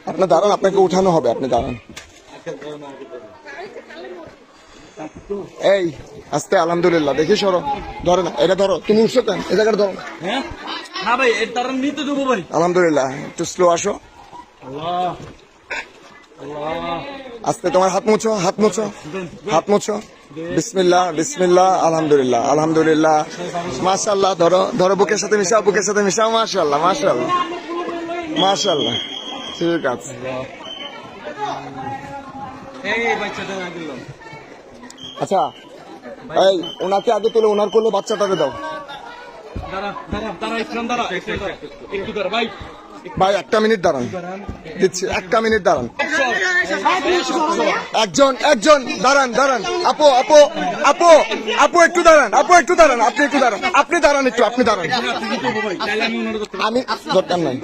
আপনি দাঁড়ান, আপনাকে উঠানো হবে, আপনি দাঁড়ান। এই আস্তে, আলহামদুলিল্লাহ, দেখি সরো, ধরে না, এটা ধরো, তুমি উঠছো কেন, এই জায়গাটা ধরো। হ্যাঁ না ভাই, এর তারা নিতে দেবো ভাই। আলহামদুলিল্লাহ, একটু স্লো আসো। আল্লাহ আল্লাহ, আস্তে, তোমার হাত মুছো, হাত মুছো, হাত মুছো। বিসমিল্লাহ, বিসমিল্লাহ, আলহামদুলিল্লাহ, আলহামদুলিল্লাহ, মাশাআল্লাহ। ধরো ধরো, বুকের সাথে মিশাও, বুকের সাথে মিশাও। মাশাআল্লাহ, মাশাআল্লাহ, মাশাআল্লাহ, ঠিক আছে। এই বাচ্চাটা না দিলাম। আচ্ছা, এই ওনাকে আগে তুলে, ওনার করলে বাচ্চাটাকে দাও। দাঁড়া দাঁড়া দাঁড়া, ইসলাম দাঁড়া, একটু দাঁড়া ভাই। ভাই 1 মিনিট দাঁড়ান, দিচ্ছি 1 মিনিট দাঁড়ান। একজন একজন দাঁড়ান, দাঁড়ান। আপু আপু আপু আপু একটু দাঁড়ান, আপু একটু দাঁড়ান, আপনি একটু দাঁড়ান, আপনি দাঁড়ান একটু, আপনি দাঁড়ান। আমি দরকার নাই।